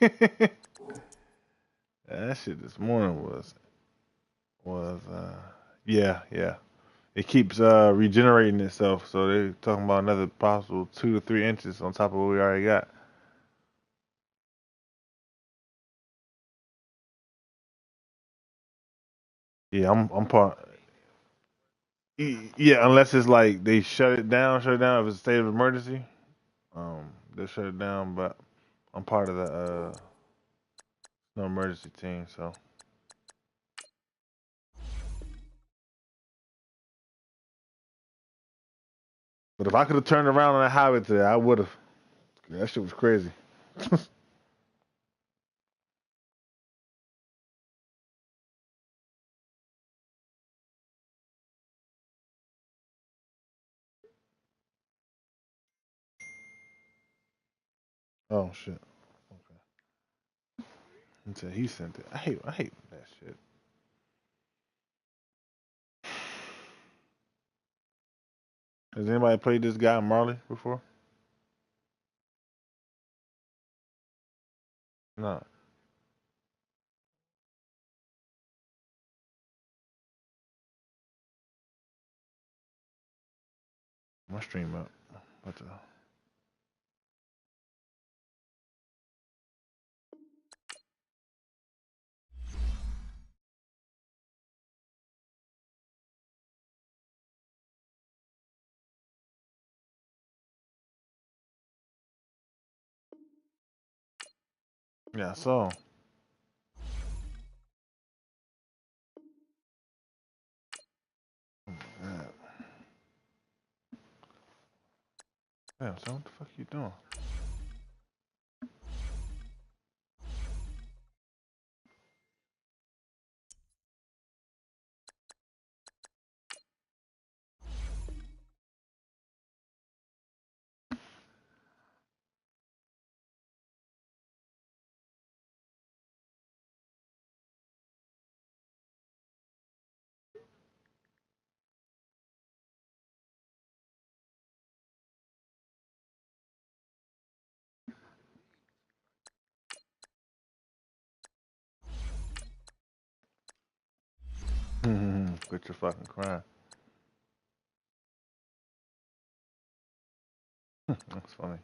That shit this morning was yeah. It keeps regenerating itself, so they're talking about another possible 2 to 3 inches on top of what we already got. Yeah, I'm part. Yeah, unless it's like they shut it down if it's a state of emergency. They shut it down, but I'm part of the no emergency team, so. But if I could have turned around on that highway today, I would have. That shit was crazy. Oh shit. Okay. Until he sent it. I hate that shit. Has anybody played this guy Marley before? No. My stream up. What the? Yeah, so. Yeah. Damn, son, what the fuck you doing? Quit your fucking crying. That's funny.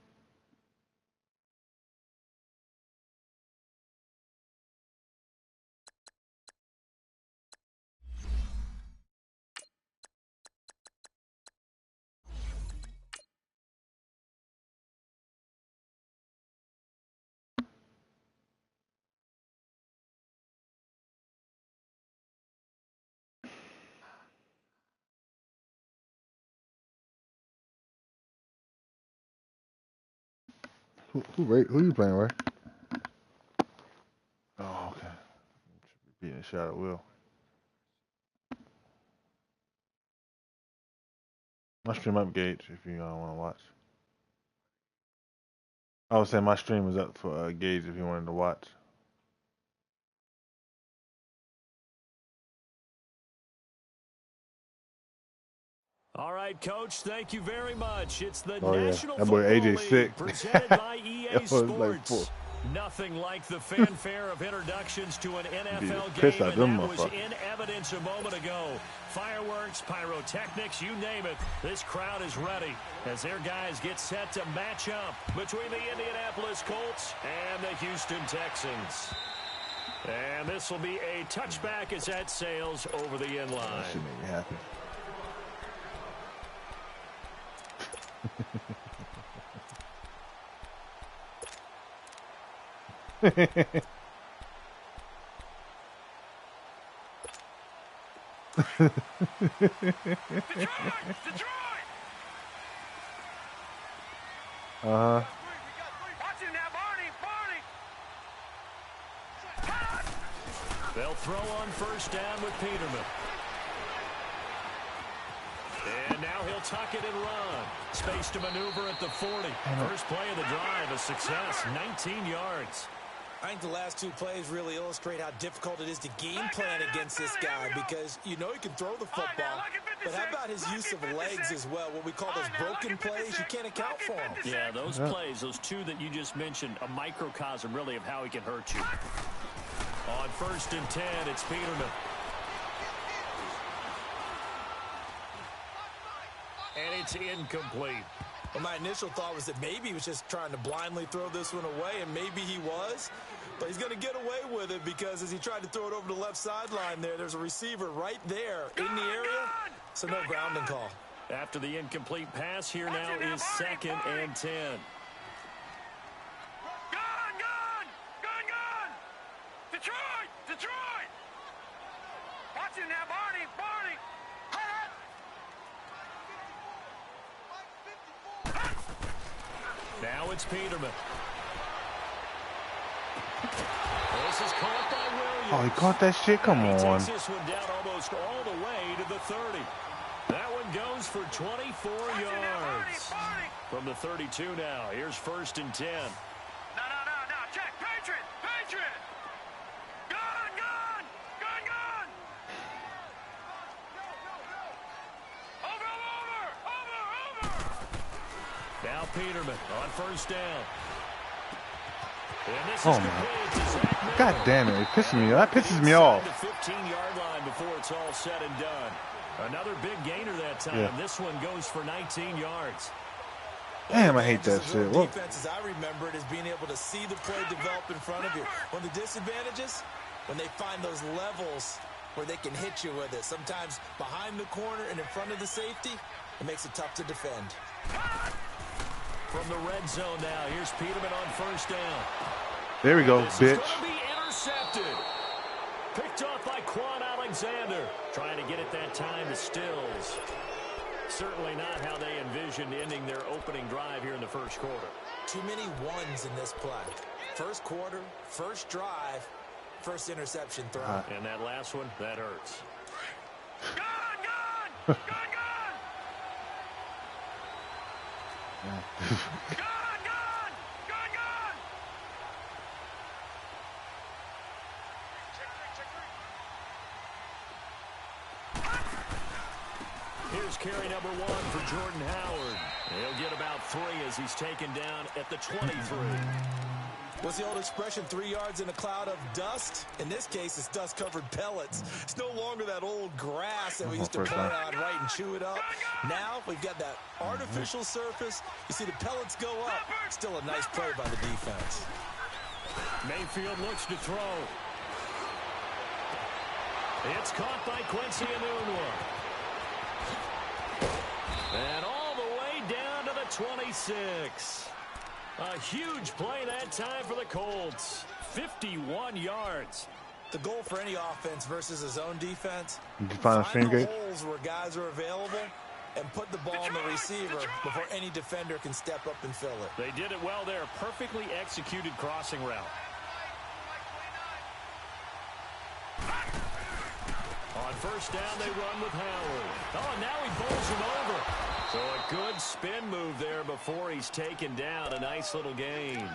Who you playing, right? Oh, okay. Should be beating a shot at Will. My stream up, Gage, if you want to watch. I was saying my stream is up for Gage if you wanted to watch. All right, Coach, thank you very much. It's the Oh yeah, National that boy Football AJ League sick. presented by EA It was like four. Sports. Nothing like the fanfare of introductions to an Beat the NFL piss game, out and them that was motherfuckers. in evidence a moment ago. Fireworks, pyrotechnics, you name it. This crowd is ready as their guys get set to match up between the Indianapolis Colts and the Houston Texans. And this will be a touchback as that sails over the end line. That shit made me happy. Uh huh. They'll throw on first down with Peterman. And now he'll tuck it and run. Space to maneuver at the 40. First play of the drive, a success, 19 yards. I think the last two plays really illustrate how difficult it is to game plan against this guy because you know he can throw the football, but how about his use of legs as well, what we call those broken plays? You can't account for them. Yeah, those plays, those two that you just mentioned, a microcosm really of how he can hurt you. On 1st and 10, it's Peterman. And it's incomplete. Well, my initial thought was that maybe he was just trying to blindly throw this one away, and maybe he was. But he's going to get away with it because as he tried to throw it over the left sideline there's a receiver right there in the area, so no grounding call. After the incomplete pass, here now is 2nd and 10. Detroit! Watch it now, Barney! Now it's Peterman. This is caught by Williams. Oh, he caught that shit? Come on. He takes this one down almost all the way to the 30. That one goes for 24 yards. From the 32 now. Here's 1st and 10. No. Check. Patriot! Gun! Over! Now Peterman on 1st down. And this Oh, is man. complete to Zach Miller. God damn it. It pisses me off. That pisses me off. The 15-yard line before it's all said and done. Another big gainer that time. Yeah. This one goes for 19 yards. Damn, I hate that shit. Whoa. Defense, as I remember it, is being able to see the play develop in front of you. One of the disadvantages, when they find those levels where they can hit you with it. Sometimes behind the corner and in front of the safety, it makes it tough to defend. From the red zone now, here's Peterman on 1st down. There we go, This is bitch. going to be intercepted. Picked off by Quan Alexander. Trying to get it that time to Stills. Certainly not how they envisioned ending their opening drive here in the 1st quarter. Too many ones in this play. 1st quarter, 1st drive, 1st interception throw. And that last one, that hurts. Gun! Here's carry number 1 for Jordan Howard. He'll get about 3 as he's taken down at the 23. What's the old expression, 3 yards in a cloud of dust? In this case, it's dust-covered pellets. It's no longer that old grass that we used to play on, right, and chew it up. Now we've got that artificial surface. You see the pellets go up. Still a nice play by the defense. Mayfield looks to throw. It's caught by Quincy Enunwa. And all the way down to the 26. A huge play that time for the Colts. 51 yards. The goal for any offense versus his own defense, Did you find a stream the gate? holes where guys are available and put the ball on the receiver before any defender can step up and fill it. They did it well there. Perfectly executed crossing route. On 1st down, they run with Howard. Oh, and now he bowls him over. So a good spin move there before he's taken down. A nice little gain.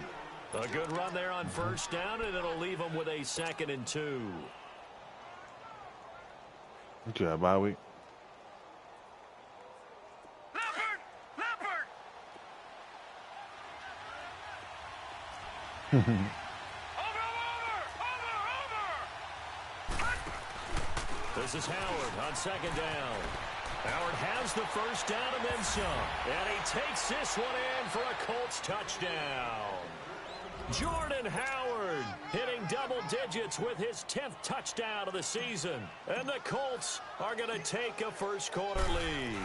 A good run there on 1st down, and it'll leave him with a 2nd and 2. What you got, bye week? Over! This is Howard on 2nd down. Howard has the 1st down and then some. And he takes this one in for a Colts touchdown. Jordan Howard hitting double digits with his 10th touchdown of the season. And the Colts are going to take a 1st quarter lead.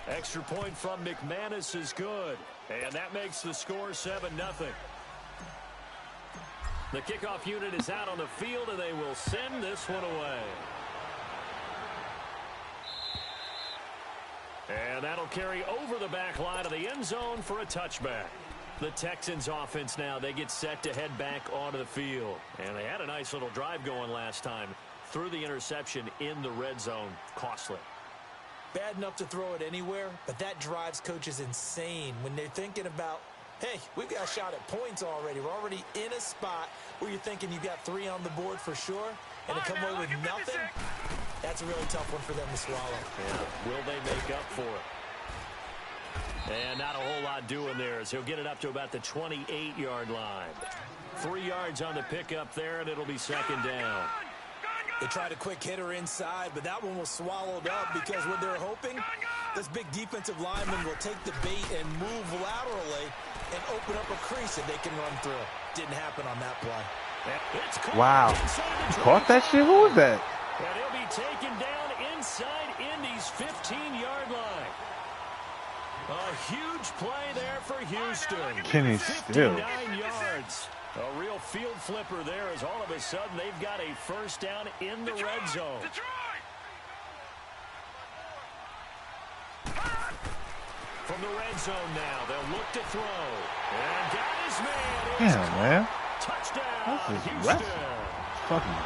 Extra point from McManus is good. And that makes the score 7-0. The kickoff unit is out on the field, and they will send this one away. And that'll carry over the back line of the end zone for a touchback. The Texans offense now, they get set to head back onto the field. And they had a nice little drive going last time. Threw the interception in the red zone. Costly. Bad enough to throw it anywhere, but that drives coaches insane when they're thinking about Hey, we've got a shot at points already. We're already in a spot where you're thinking you've got 3 on the board for sure, and to come away with nothing, that's a really tough one for them to swallow. Yeah. Will they make up for it? And not a whole lot doing there, as he'll get it up to about the 28-yard line. 3 yards on the pickup there, and it'll be second down. They tried a quick hitter inside, but that one was swallowed up because what they're hoping, this big defensive lineman will take the bait and move laterally and open up a crease that they can run through. Didn't happen on that play. Wow. Caught that shit? Who was that? And he'll be taken down inside Indy's 15-yard line. A huge play there for Houston. Kenny Still. 59 yards. A real field flipper there, as all of a sudden they've got a first down in the red zone. From the red zone now, they'll look to throw. And got his man. Damn, man. Touchdown, That's fucking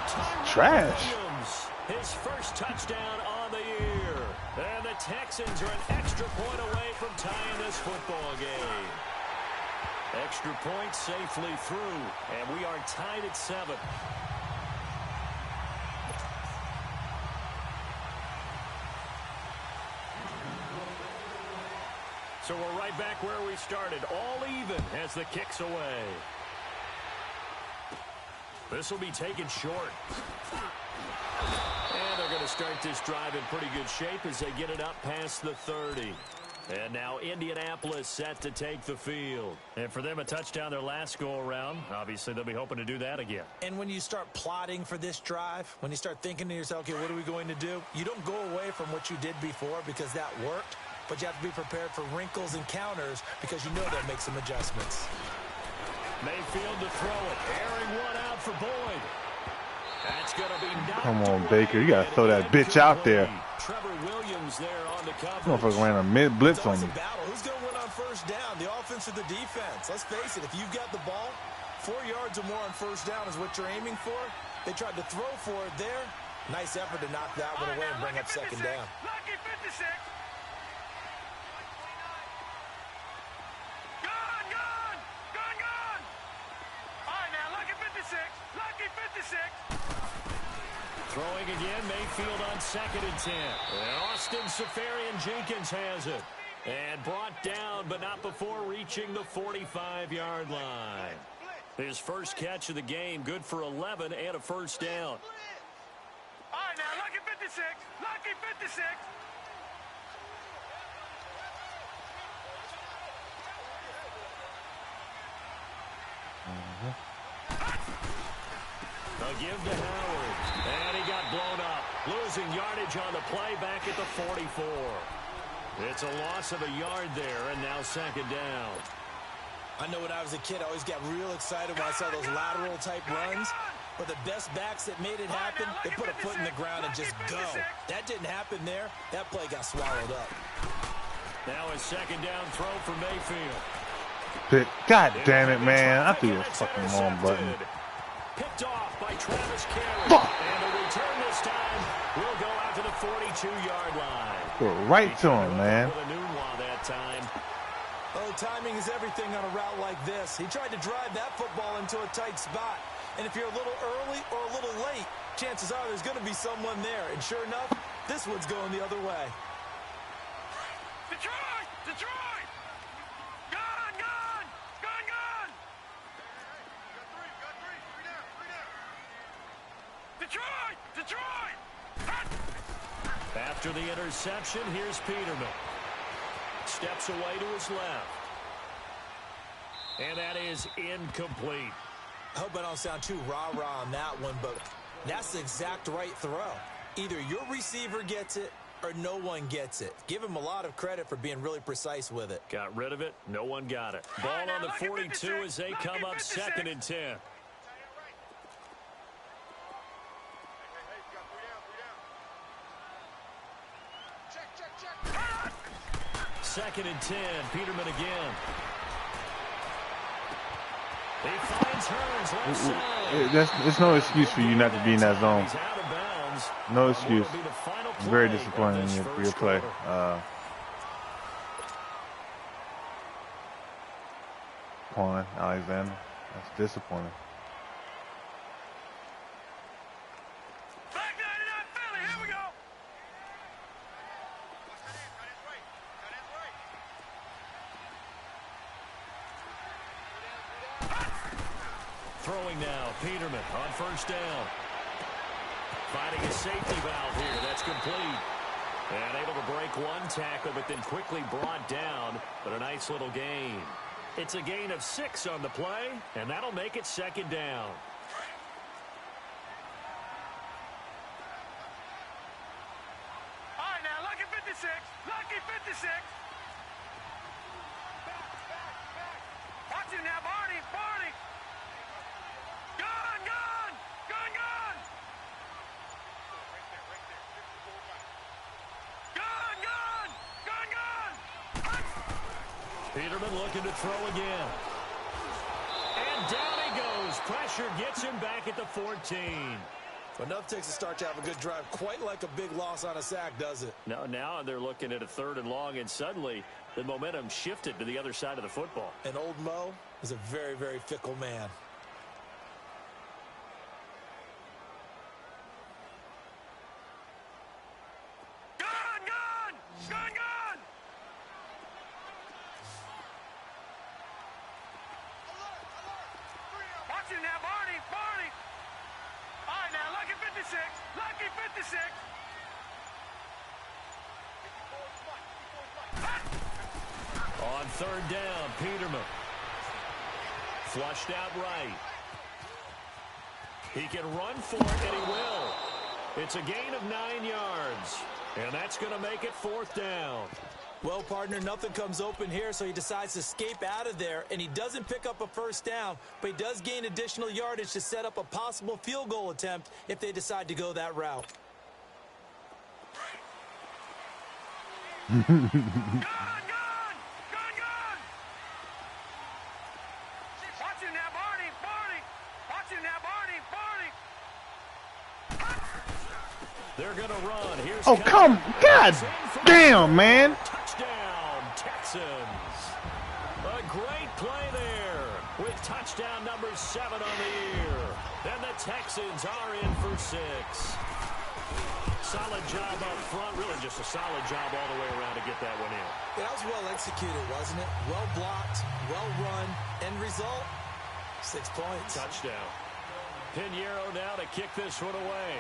trash. Williams, his first touchdown on the year. And the Texans are an extra point away from tying this football game. Extra point safely through, and we are tied at 7. So we're right back where we started, all even as the kick's away. This will be taken short. And they're going to start this drive in pretty good shape as they get it up past the 30. And now Indianapolis set to take the field. And for them, a touchdown their last go-around. Obviously, they'll be hoping to do that again. And when you start plotting for this drive, when you start thinking to yourself, okay, what are we going to do? You don't go away from what you did before because that worked, but you have to be prepared for wrinkles and counters because you know they'll make some adjustments. Mayfield to throw it. Airing one out for Boyd. That's going to be knocked. Come on, Baker. You got to throw that bitch out there. Trevor Williams there on the coverage. Motherfucker ran a mid-blitz on me. Who's going to win on first down? The offense or the defense? Let's face it, if you've got the ball, 4 yards or more on first down is what you're aiming for. They tried to throw for it there. Nice effort to knock that one away and bring up second down. Lucky 56. Gone, gone, gone, gone. All right, now, lucky 56. Lucky 56. Throwing again, Mayfield on 2nd and 10. And Austin Safarian-Jenkins has it. And brought down, but not before reaching the 45-yard line. His first catch of the game, good for 11 and a first down. All right, now, lucky 56. Lucky 56. A give to Howard. And he got blown up. Losing yardage on the play back at the 44. It's a loss of a yard there, and now second down. I know when I was a kid, I always got real excited when I saw those lateral-type runs. But the best backs that made it happen, they put a foot in the ground and just go. That didn't happen there. That play got swallowed up. Now a second down throw for Mayfield. God damn it, man. I threw a fucking wrong button. Picked off by Travis Carey. Fuck. And the return this time will go out to the 42-yard line. Go right to him, man. With a new one that time. Oh, timing is everything on a route like this. He tried to drive that football into a tight spot. And if you're a little early or a little late, chances are there's going to be someone there. And sure enough, this one's going the other way. Detroit! Detroit! Gone, gone! Gone, gone! Detroit! Detroit! After the interception, here's Peterman. Steps away to his left. And that is incomplete. I hope I don't sound too rah-rah on that one, but that's the exact right throw. Either your receiver gets it or no one gets it. Give him a lot of credit for being really precise with it. Got rid of it. No one got it. Ball on the 42 as they come up 2nd and 10. Second and 10. Peterman again. He finds Hearns left side. It's no excuse for you not to be in that zone. He's out of bounds. No excuse. Will be the final play Very of disappointing this in your first play. quarter. disappointing, Alexander. That's disappointing. Back 99 Philly, here we go. Throwing now, Peterman on first down. Finding a safety valve here. That's complete. And able to break one tackle, but then quickly brought down. But a nice little gain. It's a gain of 6 on the play, and that'll make it second down. All right, now, lucky 56. Lucky 56. Watch it now, Barney. Barney. Gun, gun. Gun, gun. Gun, gun. Gun, gun. Peterman looking to throw again. And down he goes. Pressure gets him back at the 14. Enough takes a start to have a good drive. Quite like a big loss on a sack, does it? Now they're looking at a 3rd and long, and suddenly the momentum shifted to the other side of the football. And old Mo is a very, very fickle man. Gun, gun. Gun, gun. Watch it now, Barney. Barney. All right, now, lucky 56. Lucky 56. On 3rd down, Peterman. Flushed out right. He can run for it, and he will. It's a gain of 9 yards, and that's going to make it 4th down. Well, partner, nothing comes open here, so he decides to escape out of there, and he doesn't pick up a first down, but he does gain additional yardage to set up a possible field goal attempt if they decide to go that route. Gun, gun. Gun, gun. Watch it now, Barney. Barney. Watch it now, Barney. Barney. They're going to run. Here's Oh, come. God damn, man. Touchdown, Texans. A great play there with touchdown number 7 on the year. And the Texans are in for 6. Solid job up front. Really just a solid job all the way around to get that one in. Yeah, that was well executed, wasn't it? Well blocked, well run. End result, 6 points. Touchdown. Pinheiro now to kick this one away.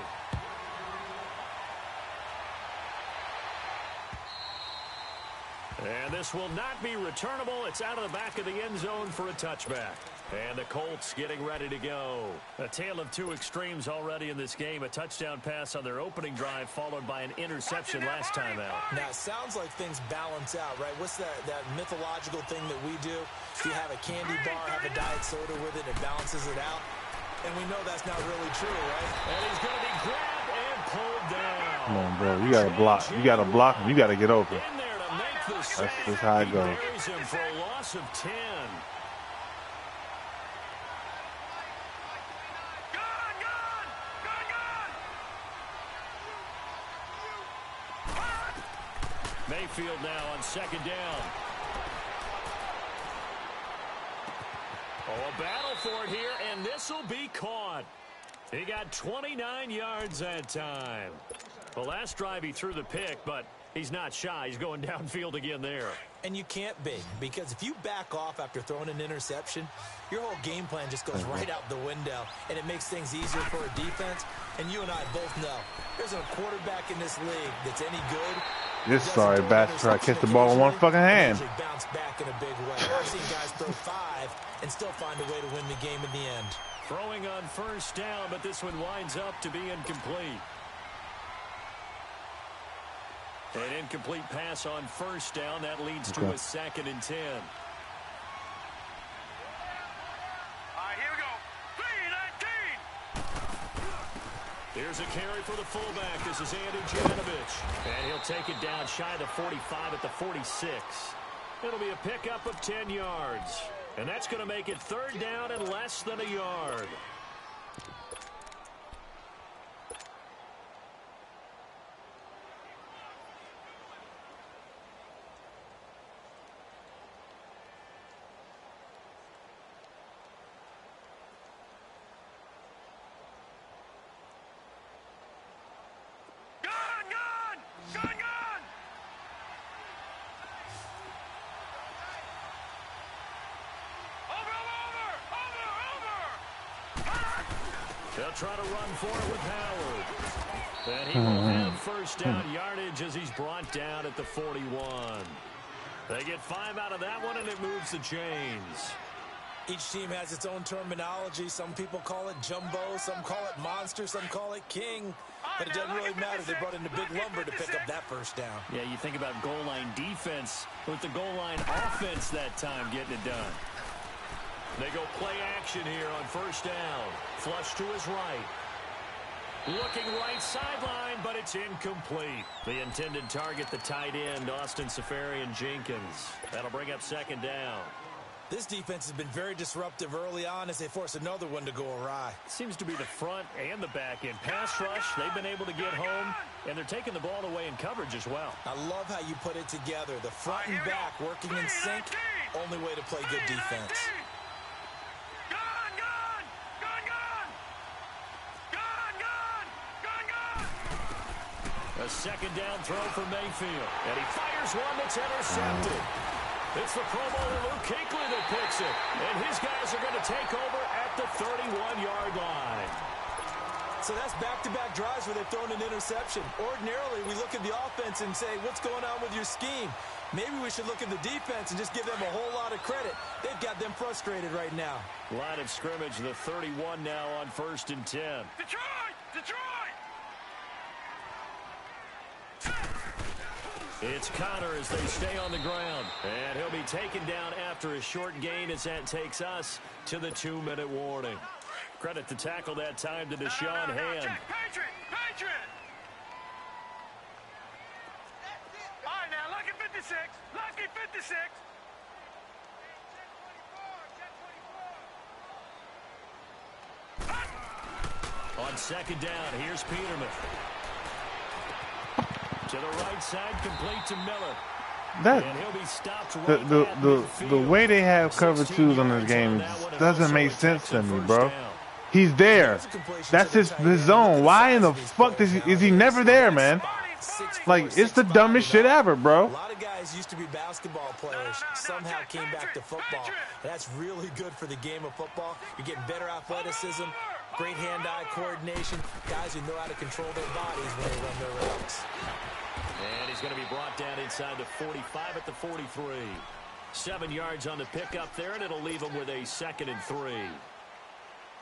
And this will not be returnable. It's out of the back of the end zone for a touchback. And the Colts getting ready to go. A tale of 2 extremes already in this game. A touchdown pass on their opening drive followed by an interception last time out. Now, it sounds like things balance out, right? What's that mythological thing that we do? You have a candy bar, have a diet soda with it, it balances it out. And we know that's not really true, right? And he's going to be grabbed and pulled down. Come on, bro. You got to block. You got to block him. You got to get open. In there to make the save. That's just how it goes. He buries him for a loss of 10. Gun, gun. Gun, gun. Mayfield now on 2nd down. Oh, a battle for it here, and this will be caught. He got 29 yards that time. The last drive he threw the pick, but he's not shy. He's going downfield again there. And you can't be, because if you back off after throwing an interception, your whole game plan just goes right out the window, and it makes things easier for a defense. And you and I both know there's a quarterback in this league that's any good. This sorry bastard try to catch the ball in one fucking hand. Bounce back in a big way. I've seen guys throw 5 and still find a way to win the game in the end. Throwing on first down, but this one winds up to be incomplete. An incomplete pass on first down. That leads to a 2nd and 10. All right, here we go. 3-19. Here's a carry for the fullback. This is Andy Janovich. And he'll take it down shy of the 45 at the 46. It'll be a pickup of 10 yards. And that's going to make it 3rd down and less than a yard. They'll try to run for it with Howard. And he will have first down yardage as he's brought down at the 41. They get 5 out of that one, and it moves the chains. Each team has its own terminology. Some people call it jumbo, some call it monster, some call it king. But it doesn't really matter. They brought in the big lumber to pick up that first down. Yeah, you think about goal line defense with the goal line offense that time getting it done. They go play action here on first down. Flush to his right. Looking right sideline, but it's incomplete. The intended target, the tight end, Austin Seferian-Jenkins. That'll bring up second down. This defense has been very disruptive early on as they force another one to go awry. Seems to be the front and the back end. Pass rush, they've been able to get home, and they're taking the ball away in coverage as well. I love how you put it together. The front and back working in sync, only way to play good defense. A second down throw for Mayfield. And he fires one that's intercepted. It's the Pro Bowler Luke Kuechly that picks it. And his guys are going to take over at the 31-yard line. So that's back-to-back drives where they've thrown an interception. Ordinarily, we look at the offense and say, what's going on with your scheme? Maybe we should look at the defense and just give them a whole lot of credit. They've got them frustrated right now. Line of scrimmage, the 31 now on 1st and 10. Detroit! Detroit! It's Connor as they stay on the ground. And he'll be taken down after a short gain as that takes us to the 2-minute warning. Credit the tackle that time to Deshaun Hand. Patriot! Patriot! All right, now, lucky 56. Lucky 56. On second down, here's Peterman. To the right side, complete to Miller. And he'll be stopped right the way they have cover twos on this game doesn't make sense to me, bro. He's there. That's his zone. Why in the fuck is he never there, man? Like, it's the dumbest shit ever, bro. A lot of guys used to be basketball players, somehow came back to football. And that's really good for the game of football. You're getting better athleticism, great hand-eye coordination, guys who know how to control their bodies when they run their routes. And he's going to be brought down inside the 45 at the 43. 7 yards on the pickup there, and it'll leave him with a 2nd and 3.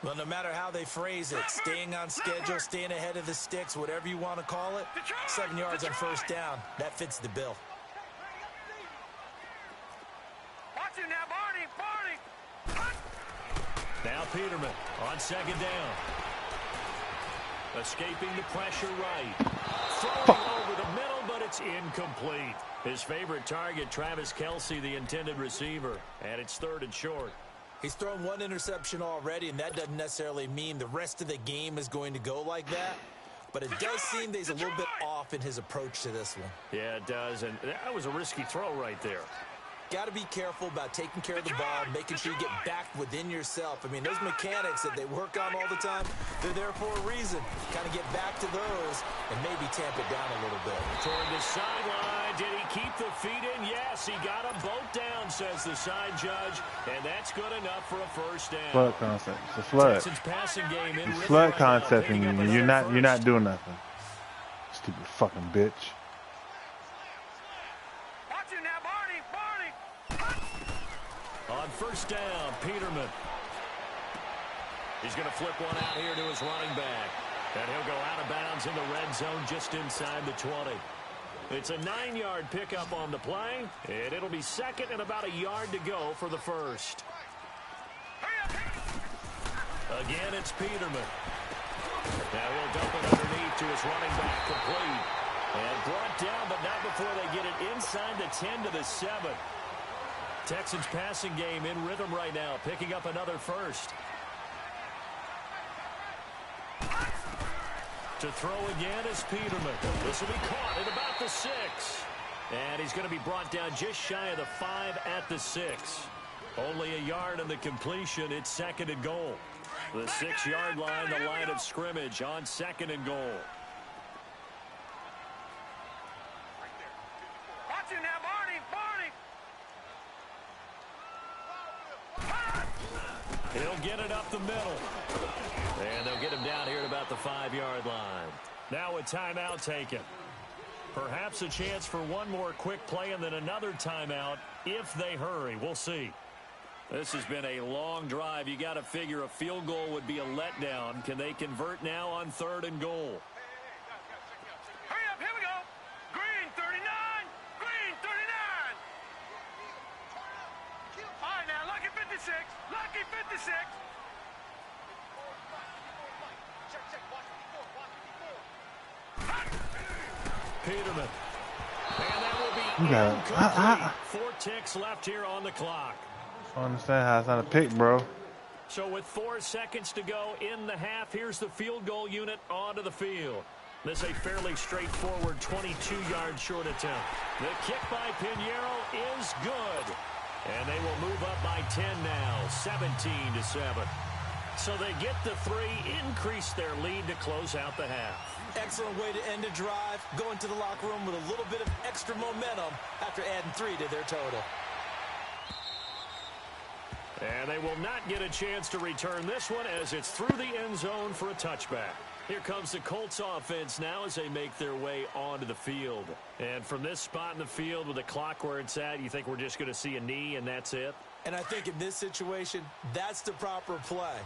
Well, no matter how they phrase it, staying on schedule, staying ahead of the sticks, whatever you want to call it, 7 yards on first down, that fits the bill. Watch him now, Barney! Now Peterman on second down. Escaping the pressure right. Throwing over the middle, but it's incomplete. His favorite target, Travis Kelce, the intended receiver. And it's 3rd and short. He's thrown 1 interception already, and that doesn't necessarily mean the rest of the game is going to go like that. But it does seem that he's a little bit off in his approach to this one. Yeah, it does. And that was a risky throw right there. Got to be careful about taking care of the ball, making sure you get back within yourself. I mean, those mechanics that they work on all the time, they're there for a reason. Kind of get back to those and maybe tamp it down a little bit. Toward the sideline. Did he keep the feet in? Yes, he got them both down, says the side judge. And that's good enough for a first down. Flood concept. It's a flood. Texans passing game in It's flood concept, and you're not doing nothing. Stupid fucking bitch. Watch him now, Barney! Barney! On first down, Peterman. He's going to flip one out here to his running back. And he'll go out of bounds in the red zone just inside the 20. It's a 9-yard pickup on the play, and it'll be 2nd and about a yard to go for the first. Again, it's Peterman. Now he'll dump it underneath to his running back, complete. And brought down, but not before they get it inside the 10 to the 7. Texans passing game in rhythm right now, picking up another first. To throw again is Peterman. This will be caught at about the 6. And he's going to be brought down just shy of the 5 at the 6. Only a yard on the completion. It's 2nd and goal. The 6-yard line, the line of scrimmage on 2nd and goal. Watch him now, Barney! Barney! He'll get it up the middle. And they'll get him down here at about the 5-yard line. Now a timeout taken. Perhaps a chance for one more quick play and then another timeout if they hurry. We'll see. This has been a long drive. You got to figure a field goal would be a letdown. Can they convert now on 3rd and goal? Hurry up, here we go. Green 39, green 39. All right, now, lucky 56, lucky 56. Peterman. And that will be incomplete. 4 ticks left here on the clock. I don't understand how it's not a pick, bro. So with 4 seconds to go in the half, here's the field goal unit onto the field. This is a fairly straightforward 22-yard short attempt. The kick by Pinheiro is good. And they will move up by 10 now, 17-7. So they get the 3, increase their lead to close out the half. Excellent way to end a drive. Go into the locker room with a little bit of extra momentum after adding 3 to their total. And they will not get a chance to return this one as it's through the end zone for a touchback. Here comes the Colts offense now as they make their way onto the field. And from this spot in the field with the clock where it's at, you think we're just going to see a knee and that's it? And I think in this situation, that's the proper play.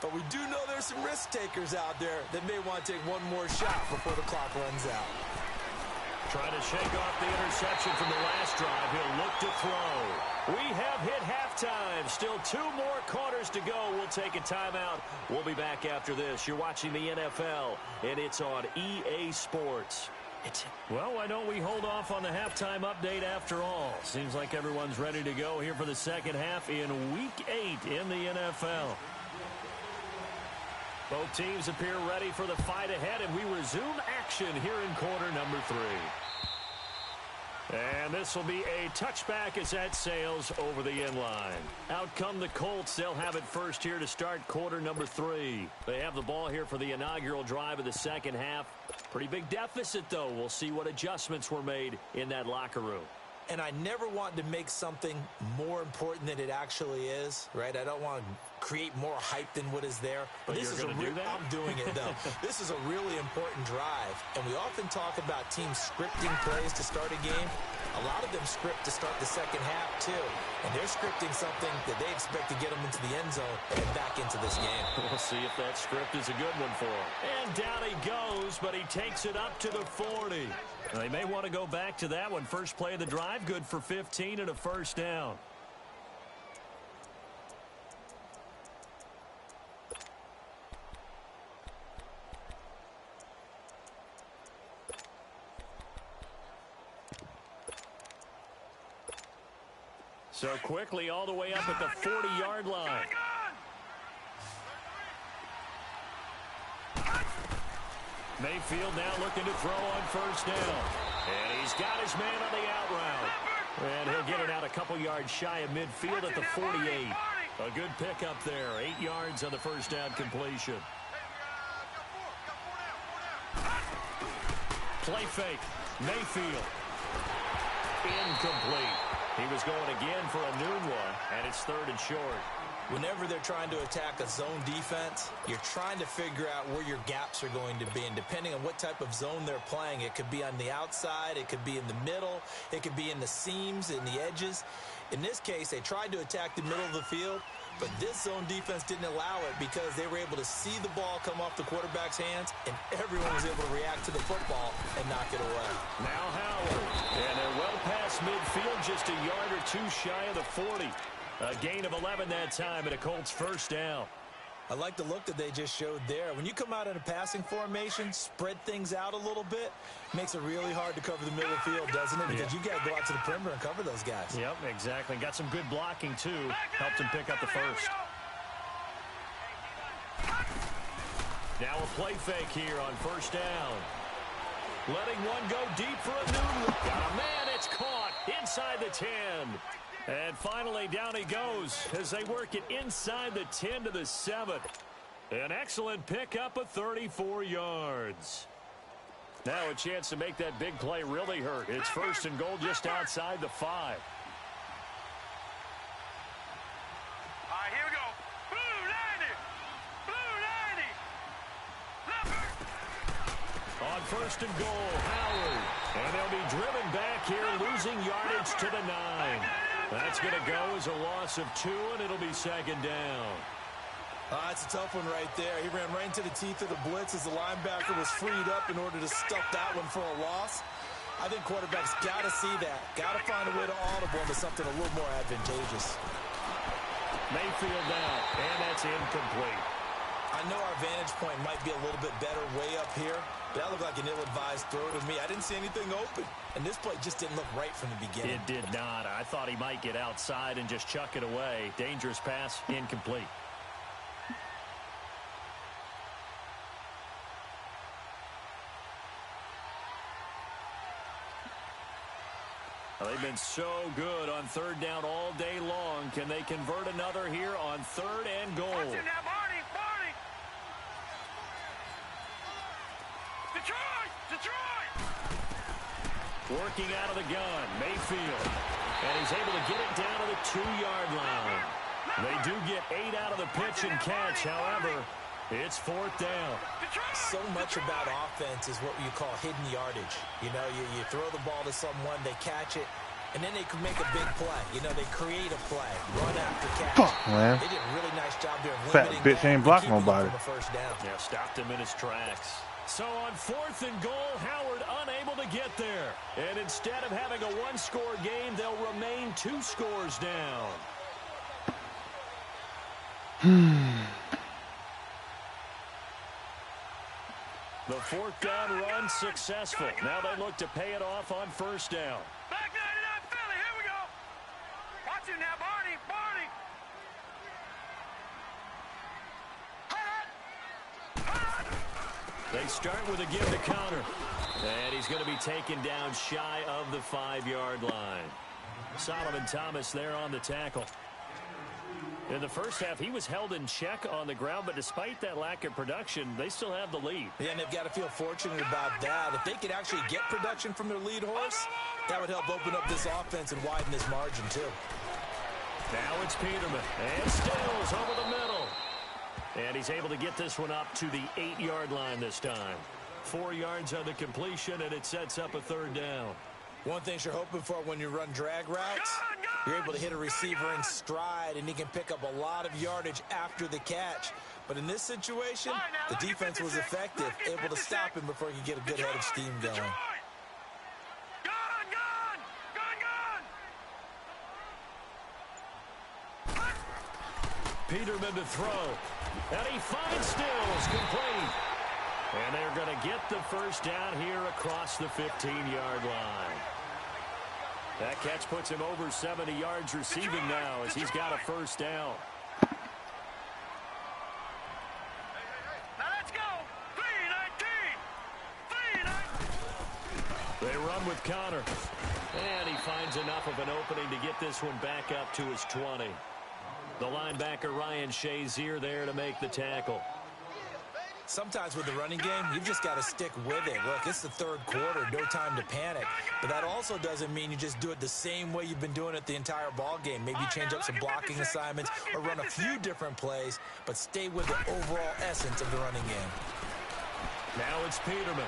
But we do know there's some risk takers out there that may want to take one more shot before the clock runs out. Trying to shake off the interception from the last drive. He'll look to throw. We have hit halftime. Still 2 more quarters to go. We'll take a timeout. We'll be back after this. You're watching the NFL, and it's on EA Sports. Well, why don't we hold off on the halftime update after all? Seems like everyone's ready to go here for the second half in Week 8 in the NFL. Both teams appear ready for the fight ahead, and we resume action here in quarter number 3. And this will be a touchback as that sails over the end line. Out come the Colts. They'll have it first here to start quarter number 3. They have the ball here for the inaugural drive of the second half. Pretty big deficit, though. We'll see what adjustments were made in that locker room. And I never want to make something more important than it actually is, right? I don't want to create more hype than what is there. But this is I'm doing it, though. This is a really important drive. And we often talk about teams scripting plays to start a game. A lot of them script to start the second half, too. And they're scripting something that they expect to get them into the end zone and back into this game. We'll see if that script is a good one for him. And down he goes, but he takes it up to the 40. They may want to go back to that one. First play of the drive, good for 15 and a first down. So quickly all the way up at the 40-yard line. Mayfield now looking to throw on first down. And he's got his man on the out route. And he'll get it out a couple yards shy of midfield at the 48. A good pickup there. 8 yards on the first down completion. Play fake. Mayfield. Incomplete. He was going again for a noon one, and it's 3rd and short. Whenever they're trying to attack a zone defense, you're trying to figure out where your gaps are going to be. And depending on what type of zone they're playing, it could be on the outside, it could be in the middle, it could be in the seams, in the edges. In this case, they tried to attack the middle of the field, but this zone defense didn't allow it because they were able to see the ball come off the quarterback's hands, and everyone was able to react to the football and knock it away. Now Howard, and they're well past midfield, just a yard or 2 shy of the 40. A gain of 11 that time and a Colts first down. I like the look that they just showed there. When you come out in a passing formation, spread things out a little bit, makes it really hard to cover the middle of the field, doesn't it? Because you got to go out to the perimeter and cover those guys. Yep, exactly. Got some good blocking, too. Helped him pick up the first. Now a play fake here on first down. Letting one go deep for a new look. Got a man, it's caught inside the 10. And finally, down he goes as they work it inside the 10 to the 7. An excellent pickup of 34 yards. Now a chance to make that big play really hurt. It's 1st and goal just outside the 5. All right, here we go. first and goal, Howard. And they'll be driven back here, losing yardage to the 9. That's going to go as a loss of 2, and it'll be second down. That's a tough one right there. He ran right into the teeth of the blitz as the linebacker was freed up in order to stuff that one for a loss. I think quarterbacks got to see that. Got to find a way to audible into something a little more advantageous. Mayfield down, and that's incomplete. I know our vantage point might be a little bit better way up here, but that looked like an ill-advised throw to me. I didn't see anything open, and this play just didn't look right from the beginning. It did not. I thought he might get outside and just chuck it away. Dangerous pass, incomplete. Well, they've been so good on third down all day long. Can they convert another here on third and goal? Watch it now, Marley. Detroit! Working out of the gun, Mayfield. And he's able to get it down to the 2-yard line. They do get 8 out of the pitch and catch. However, it's fourth down. So much about offense is what you call hidden yardage. You know, you throw the ball to someone, they catch it, and then they can make a big play. You know, they create a play, run after catch. Fuck, man. They did a really nice job there of Fat limiting bitch that ain't and blocking keeping them nobody. from a first down. Yeah, stopped him in his tracks. So on fourth and goal, Howard unable to get there. And instead of having a 1-score game, they'll remain 2 scores down. The fourth down run successful. Now they look to pay it off on first down. Back 99 Philly, here we go. Watch it now, Barney. They start with a give to counter. And he's going to be taken down shy of the 5-yard line. Solomon Thomas there on the tackle. In the first half, he was held in check on the ground, but despite that lack of production, they still have the lead. Yeah, and they've got to feel fortunate about that. If they could actually get production from their lead horse, that would help open up this offense and widen this margin, too. Now it's Peterman. And Stills over the middle. And he's able to get this one up to the 8-yard line this time. 4 yards on the completion, and it sets up a third down. One thing you're hoping for when you run drag routes, you're able to hit a receiver in stride, and he can pick up a lot of yardage after the catch. But in this situation, the defense was effective, able to stop him before he could get a good head of steam going. Peterman to throw. And he finds Stills complete. And they're going to get the first down here across the 15-yard line. That catch puts him over 70 yards receiving now as he's got a first down. Now let's go. 3-19. They run with Connor. And he finds enough of an opening to get this one back up to his 20. The linebacker Ryan Shazier there to make the tackle. Sometimes with the running game, you've just got to stick with it. Look, it's the third quarter, no time to panic. But that also doesn't mean you just do it the same way you've been doing it the entire ball game. Maybe change up some blocking assignments or run a few different plays, but stay with the overall essence of the running game. Now it's Peterman.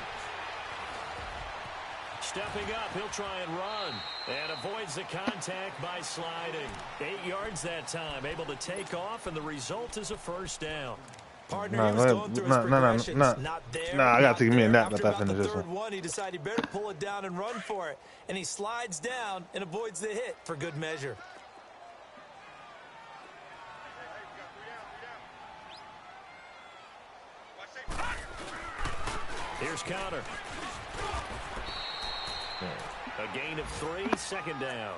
Stepping up, he'll try and run. And avoids the contact by sliding. 8 yards that time, able to take off, and the result is a first down. Partner, he was going through his progressions. Not there. I got to take me a nap after after I about finish the this third one. one, he decided he better pull it down and run for it. And he slides down and avoids the hit for good measure. Here's Connor. A gain of 3, second down.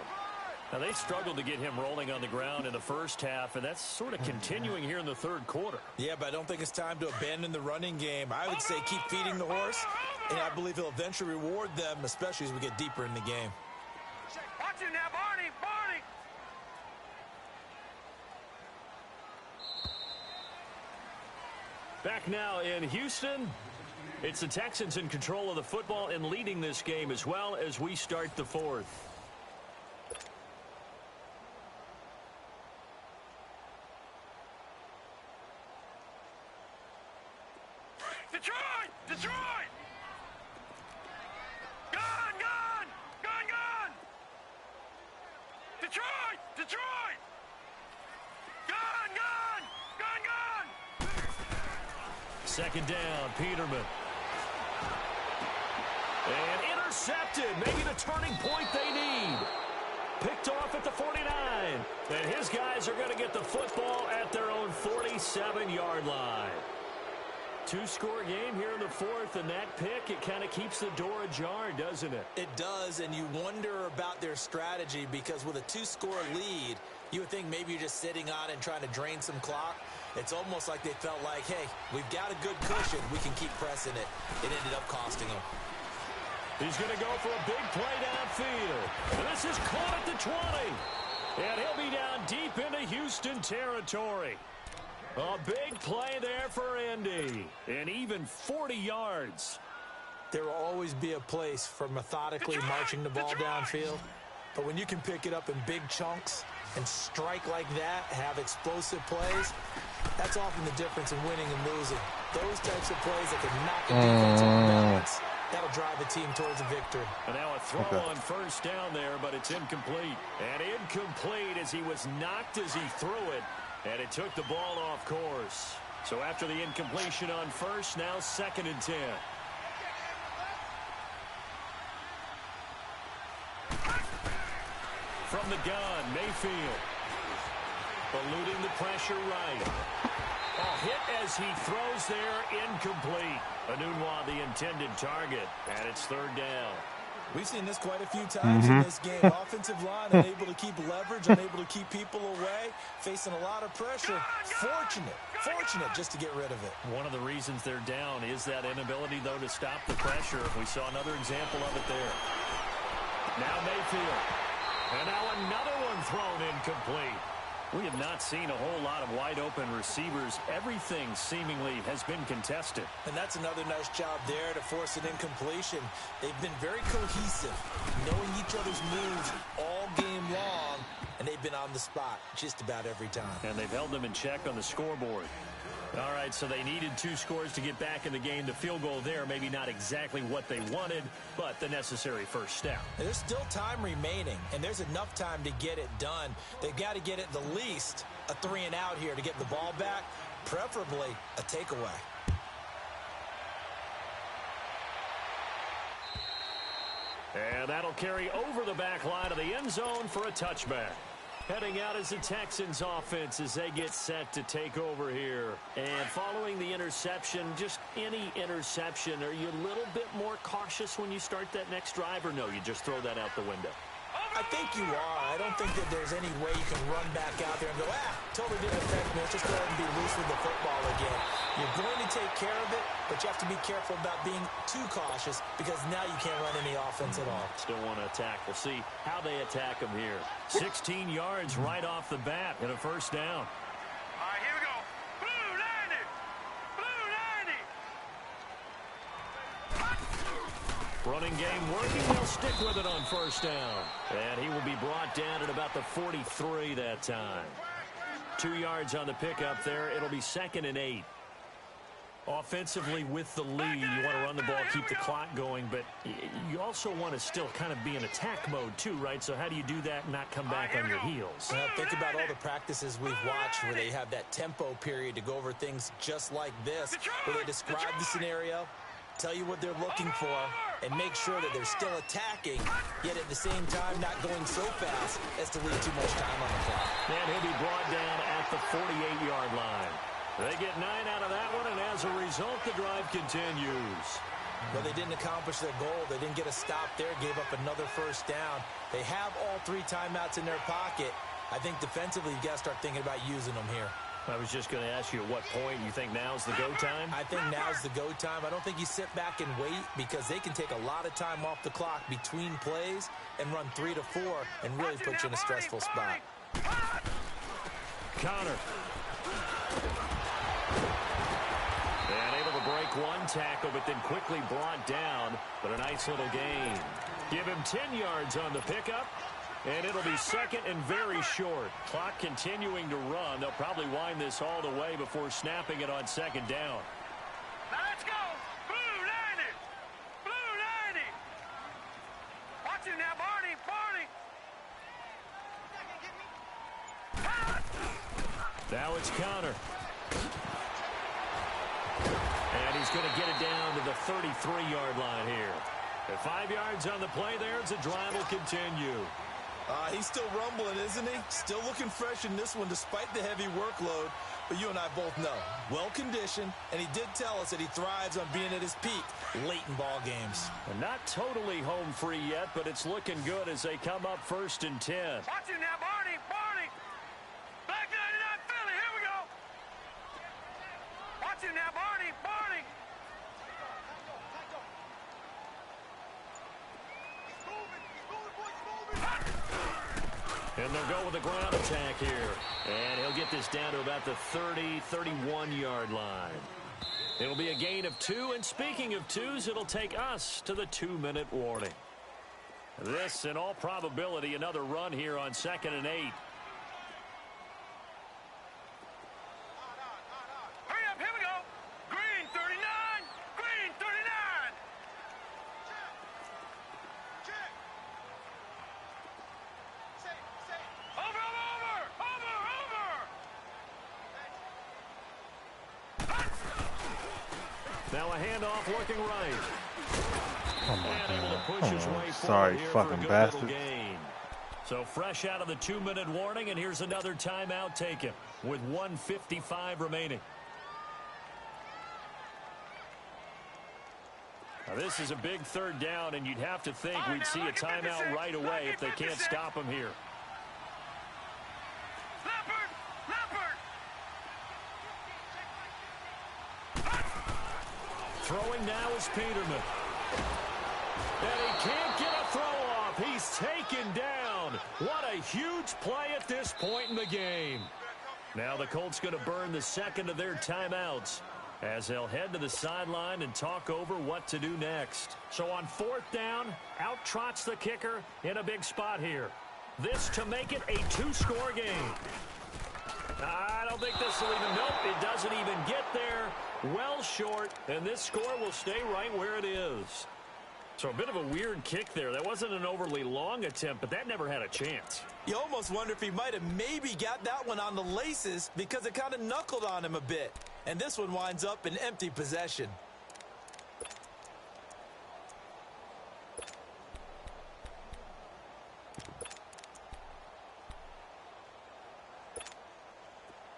Now, they struggled to get him rolling on the ground in the first half, and that's sort of continuing here in the third quarter. Yeah, but I don't think it's time to abandon the running game. I would say keep feeding the horse, and I believe he'll eventually reward them, especially as we get deeper in the game. Watch it now, Barney. Back now in Houston. It's the Texans in control of the football and leading this game as well as we start the fourth. Detroit! second down, Peterman. And intercepted. Maybe the turning point they need. Picked off at the 49. And his guys are going to get the football at their own 47-yard line. Two-score game here in the fourth, and that pick, it kind of keeps the door ajar, doesn't it? It does, and you wonder about their strategy because with a two-score lead, you would think maybe you're just sitting on it and trying to drain some clock. It's almost like they felt like, hey, we've got a good cushion. We can keep pressing it. It ended up costing them. He's going to go for a big play downfield. And this is caught at the 20. And he'll be down deep into Houston territory. A big play there for Indy. And even 40 yards. There will always be a place for methodically marching the ball downfield. But when you can pick it up in big chunks and strike like that, have explosive plays, that's often the difference in winning and losing. Those types of plays that can knock a defense off balance, that'll drive a team towards a victory. And now a throw on first down there, but it's incomplete. And incomplete as he was knocked as he threw it. And it took the ball off course. So after the incompletion on first, now 2nd and 10. From the gun, Mayfield. Eluding the pressure right. A hit as he throws there, incomplete. Anunwa, the intended target, and it's 3rd down. We've seen this quite a few times in this game. Offensive line unable to keep leverage, unable to keep people away, facing a lot of pressure. Fortunate just to get rid of it. One of the reasons they're down is that inability, though, to stop the pressure. We saw another example of it there. Now Mayfield. And now another one thrown incomplete. We have not seen a whole lot of wide-open receivers. Everything seemingly has been contested. And that's another nice job there to force an incompletion. They've been very cohesive, knowing each other's moves all game long, and they've been on the spot just about every time. And they've held them in check on the scoreboard. All right, so they needed 2 scores to get back in the game. The field goal there, maybe not exactly what they wanted, but the necessary first step. There's still time remaining, and there's enough time to get it done. They've got to get at the least a 3-and-out here to get the ball back, preferably a takeaway. And that'll carry over the back line of the end zone for a touchback. Heading out is the Texans offense as they get set to take over here. And following the interception, just any interception, are you a little bit more cautious when you start that next drive, or no, you just throw that out the window? I think you are. I don't think that there's any way you can run back out there and go, totally didn't affect me. Let's just go ahead and be loose with the football again. You're going to take care of it, but you have to be careful about being too cautious because now you can't run any offense at all. Still want to attack. We'll see how they attack them here. 16 yards right off the bat and a first down. All right, here we go. Blue 90. Blue 90. Running game working. They'll stick with it on first down. And he will be brought down at about the 43 that time. 2 yards on the pickup there. It'll be 2nd and 8. Offensively with the lead, you want to run the ball, keep the clock going, but you also want to still kind of be in attack mode too, right? So how do you do that and not come back on your heels? Think about all the practices we've watched where they have that tempo period to go over things just like this, where they describe the scenario, tell you what they're looking for, and make sure that they're still attacking, yet at the same time not going so fast as to leave too much time on the clock. And he'll be brought down at the 48-yard line. They get 9 out of that one, and as a result, the drive continues. Well, they didn't accomplish their goal. They didn't get a stop there, gave up another first down. They have all 3 timeouts in their pocket. I think defensively, you got to start thinking about using them here. I was just going to ask you at what point you think now's the go time? I think now's the go time. I don't think you sit back and wait because they can take a lot of time off the clock between plays and run 3 to 4 and really put you in a stressful spot. Connor. And able to break one tackle, but then quickly brought down. But a nice little gain. Give him 10 yards on the pickup. And it'll be 2nd and very short. Clock continuing to run. They'll probably wind this all the way before snapping it on 2nd down. Now let's go. Blue 90. Blue 90. Watch it now, Barney. Barney. Now it's Connor. he's going to get it down to the 33-yard line here. At 5 yards on the play there, the drive will continue. He's still rumbling, isn't he? Still looking fresh in this one despite the heavy workload. But you and I both know, well-conditioned, and he did tell us that he thrives on being at his peak late in ball games. And not totally home free yet, but it's looking good as they come up 1st and 10. Watch him now, Barney. Barney. Back 99 Philly. Here we go. Watch him now, Barney. Barney. And they'll go with the ground attack here. And he'll get this down to about the 30, 31-yard line. It'll be a gain of 2. And speaking of 2s, it'll take us to the 2-minute warning. This, in all probability, another run here on 2nd and 8. Hurry up. Here we go. Green 39. Green 39. Over. Now a handoff looking right. Oh my And able to God. push his way Sorry, forward here for a fucking good bastard. little gain. So fresh out of the 2-minute warning, and here's another timeout taken with 1:55 remaining. Now this is a big 3rd down, and you'd have to think we'd see a timeout right away if they can't stop him here. Throwing now is Peterman. And he can't get a throw off. He's taken down. What a huge play at this point in the game. Now the Colts going to burn the 2nd of their timeouts as they'll head to the sideline and talk over what to do next. So on 4th down, out trots the kicker in a big spot here. This to make it a 2-score game. I don't think this will even, nope, it doesn't even get there. Well short, and this score will stay right where it is. So a bit of a weird kick there. That wasn't an overly long attempt, but that never had a chance. You almost wonder if he might have maybe got that one on the laces because it kind of knuckled on him a bit. And this one winds up in empty possession.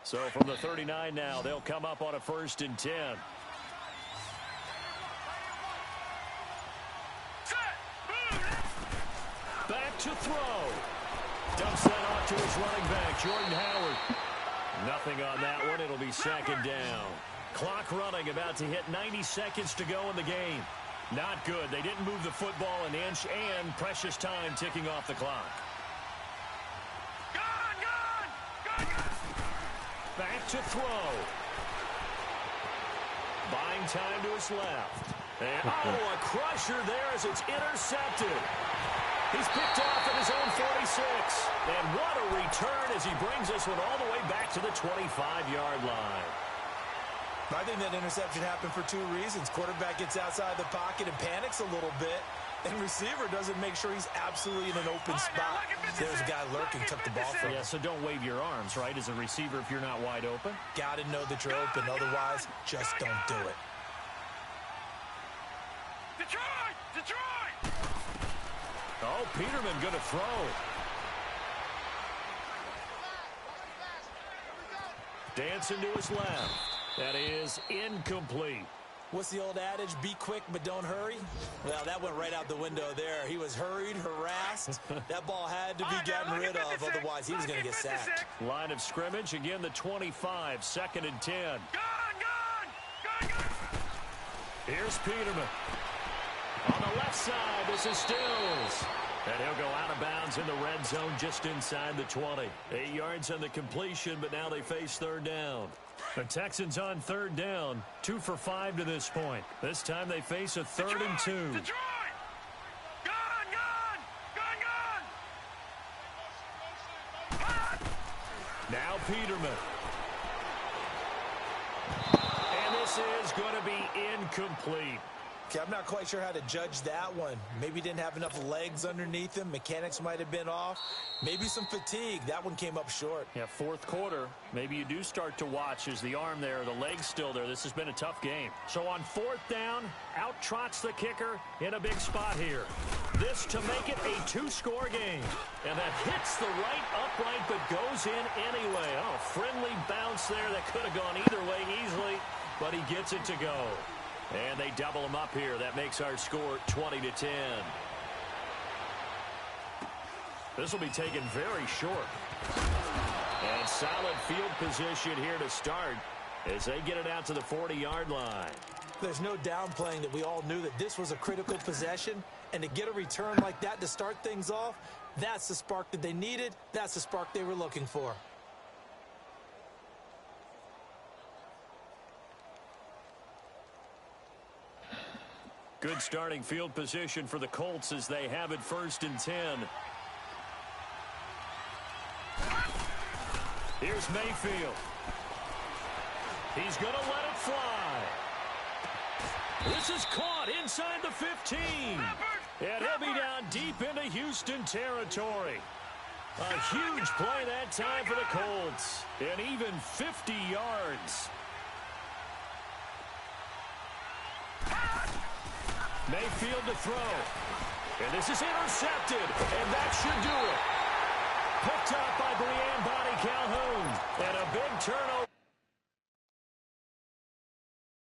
So from the 39 now, they'll come up on a 1st and 10. Back to throw. Dumps that off to his running back, Jordan Howard. Nothing on that one. It'll be 2nd down. Clock running, about to hit 90 seconds to go in the game. Not good. They didn't move the football an inch, and precious time ticking off the clock. Back to throw. Buying time to his left. And, a crusher there as it's intercepted. He's picked off at his own 46. And what a return as he brings this one all the way back to the 25-yard line. I think that interception happened for 2 reasons. Quarterback gets outside the pocket and panics a little bit. And receiver doesn't make sure he's absolutely in an open spot. There's a guy lurking, took the ball from him. Yeah, so don't wave your arms, right, as a receiver if you're not wide open. Got to know that you're open. Otherwise, just don't do it. Detroit! Oh, Peterman going to throw. Dancing to his left. That is incomplete. What's the old adage? Be quick, but don't hurry? Well, that went right out the window there. He was hurried, harassed. That ball had to be gotten rid of, otherwise he was going to get sacked. Line of scrimmage, again the 25, 2nd and 10. Gone! Here's Peterman. On the left side, this is Stills. And he'll go out of bounds in the red zone just inside the 20. 8 yards on the completion, but now they face 3rd down. The Texans on 3rd down, 2 for 5 to this point. This time they face a 3rd and 2. Detroit! Gone! Now Peterman. And this is going to be incomplete. Okay, I'm not quite sure how to judge that one. Maybe didn't have enough legs underneath him. Mechanics might have been off. Maybe some fatigue. That one came up short. Yeah, fourth quarter, maybe you do start to watch as the arm there, the leg's still there. This has been a tough game. So on fourth down, out trots the kicker in a big spot here. This to make it a two-score game. And that hits the right upright but goes in anyway. Oh, friendly bounce there that could have gone either way easily, but he gets it to go. And they double him up here. That makes our score 20-10. This will be taken very short. And solid field position here to start as they get it out to the 40-yard line. There's no downplaying that we all knew that this was a critical possession. And to get a return like that to start things off, that's the spark that they needed. That's the spark they were looking for. Good starting field position for the Colts as they have it 1st and 10. Here's Mayfield. He's going to let it fly. This is caught inside the 15. And he'll be down deep into Houston territory. A huge play that time for the Colts. And even 50 yards. Mayfield to throw. And this is intercepted. And that should do it. Picked up by Brian Body Calhoun. And a big turnover.